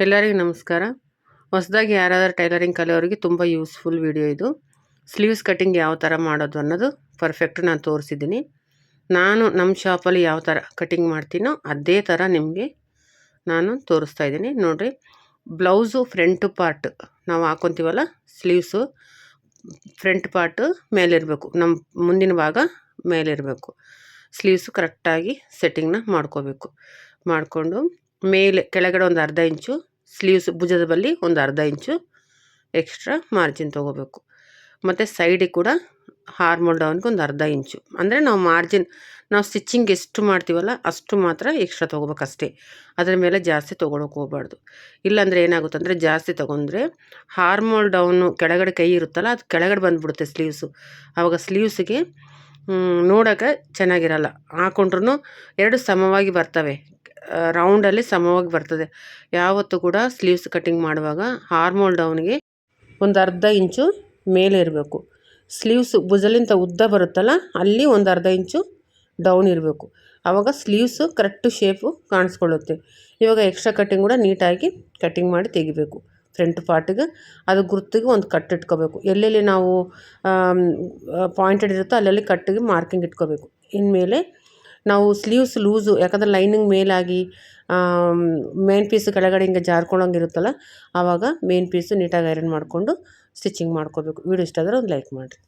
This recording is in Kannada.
ಎಲ್ಲರಿಗೂ ನಮಸ್ಕಾರ. ಹೊಸದಾಗಿ ಯಾರಾದರೂ ಟೈಲರಿಂಗ್ ಕಲಿಯೋರಿಗೆ ತುಂಬ ಯೂಸ್ಫುಲ್ ವಿಡಿಯೋ ಇದು. ಸ್ಲೀವ್ಸ್ ಕಟ್ಟಿಂಗ್ ಯಾವ ಥರ ಮಾಡೋದು ಅನ್ನೋದು ಪರ್ಫೆಕ್ಟ್ ನಾನು ತೋರಿಸಿದ್ದೀನಿ. ನಾನು ನಮ್ಮ ಶಾಪಲ್ಲಿ ಯಾವ ಥರ ಕಟ್ಟಿಂಗ್ ಮಾಡ್ತೀನೋ ಅದೇ ಥರ ನಿಮಗೆ ನಾನು ತೋರಿಸ್ತಾ ಇದ್ದೀನಿ. ನೋಡಿರಿ, ಬ್ಲೌಸು ಫ್ರಂಟ್ ಪಾರ್ಟ್ ನಾವು ಹಾಕ್ಕೊತೀವಲ್ಲ, ಸ್ಲೀವ್ಸು ಫ್ರಂಟ್ ಪಾರ್ಟ್ ಮೇಲಿರಬೇಕು, ನಮ್ಮ ಮುಂದಿನ ಭಾಗ ಮೇಲಿರಬೇಕು. ಸ್ಲೀವ್ಸು ಕರೆಕ್ಟಾಗಿ ಸೆಟ್ಟಿಂಗ್ನ ಮಾಡಿಕೊಂಡು ಮೇಲೆ ಕೆಳಗಡೆ ಒಂದು ಅರ್ಧ ಇಂಚು, ಸ್ಲೀವ್ಸ್ ಭುಜದ ಬಳಿ ಒಂದು ಅರ್ಧ ಇಂಚು ಎಕ್ಸ್ಟ್ರಾ ಮಾರ್ಜಿನ್ ತೊಗೋಬೇಕು. ಮತ್ತು ಸೈಡಿಗೆ ಕೂಡ ಹಾರ್ಮೋಲ್ ಡೌನ್ಗೆ ಒಂದು ಅರ್ಧ ಇಂಚು, ಅಂದರೆ ನಾವು ಸ್ಟಿಚ್ಚಿಂಗ್ ಎಷ್ಟು ಮಾಡ್ತೀವಲ್ಲ ಅಷ್ಟು ಮಾತ್ರ ಎಕ್ಸ್ಟ್ರಾ ತೊಗೋಬೇಕಷ್ಟೇ. ಅದರ ಮೇಲೆ ಜಾಸ್ತಿ ತೊಗೊಳಕ್ಕೆ ಹೋಗಬಾರ್ದು. ಇಲ್ಲಾಂದರೆ ಏನಾಗುತ್ತೆ ಅಂದರೆ, ಜಾಸ್ತಿ ತೊಗೊಂಡ್ರೆ ಹಾರ್ಮೋಲ್ ಡೌನು ಕೆಳಗಡೆ ಕೈ ಇರುತ್ತಲ್ಲ, ಅದು ಕೆಳಗಡೆ ಬಂದುಬಿಡುತ್ತೆ ಸ್ಲೀವ್ಸು. ಆವಾಗ ಸ್ಲೀವ್ಸಿಗೆ ನೋಡೋಕೆ ಚೆನ್ನಾಗಿರಲ್ಲ. ಹಾಕೊಂಡ್ರೂ ಎರಡು ಸಮವಾಗಿ ಬರ್ತವೆ, ರೌಂಡಲ್ಲಿ ಸಮವಾಗಿ ಬರ್ತದೆ. ಯಾವತ್ತೂ ಕೂಡ ಸ್ಲೀವ್ಸ್ ಕಟ್ಟಿಂಗ್ ಮಾಡುವಾಗ ಹಾರ್ಮೋಲ್ ಡೌನ್ಗೆ ಒಂದು ಅರ್ಧ ಇಂಚು ಮೇಲೆ ಇರಬೇಕು. ಸ್ಲೀವ್ಸ್ ಭುಜಲಿಂದ ಉದ್ದ ಬರುತ್ತಲ್ಲ, ಅಲ್ಲಿ ಒಂದು ಅರ್ಧ ಇಂಚು ಡೌನ್ ಇರಬೇಕು. ಆವಾಗ ಸ್ಲೀವ್ಸು ಕರೆಕ್ಟು ಶೇಪು ಕಾಣಿಸ್ಕೊಳ್ಳುತ್ತೆ. ಇವಾಗ ಎಕ್ಸ್ಟ್ರಾ ಕಟ್ಟಿಂಗ್ ಕೂಡ ನೀಟಾಗಿ ಕಟ್ಟಿಂಗ್ ಮಾಡಿ ತೆಗಿಬೇಕು. ಫ್ರಂಟ್ ಪಾರ್ಟಿಗೆ ಅದು ಗುರ್ತಿಗೆ ಒಂದು ಕಟ್ ಇಟ್ಕೋಬೇಕು. ಎಲ್ಲೆಲ್ಲಿ ನಾವು ಪಾಯಿಂಟೆಡ್ ಇರುತ್ತೋ ಅಲ್ಲೆಲ್ಲಿ ಕಟ್ಟಿಗೆ ಮಾರ್ಕಿಂಗ್ ಇಟ್ಕೋಬೇಕು. ಇನ್ಮೇಲೆ ನಾವು ಸ್ಲೀವ್ಸ್ ಲೂಸು, ಯಾಕಂದರೆ ಲೈನಿಂಗ್ ಮೇಲಾಗಿ ಮೇನ್ ಪೀಸು ಕೆಳಗಡೆ ಹಿಂಗೆ ಜಾರ್ಕೊಳ್ಳೋಂಗಿರುತ್ತಲ್ಲ, ಆವಾಗ ಮೇನ್ ಪೀಸು ನೀಟಾಗಿ ಐರನ್ ಮಾಡಿಕೊಂಡು ಸ್ಟಿಚಿಂಗ್ ಮಾಡ್ಕೋಬೇಕು. ವಿಡಿಯೋ ಇಷ್ಟ ಆದರೆ ಒಂದು ಲೈಕ್ ಮಾಡಿರಿ.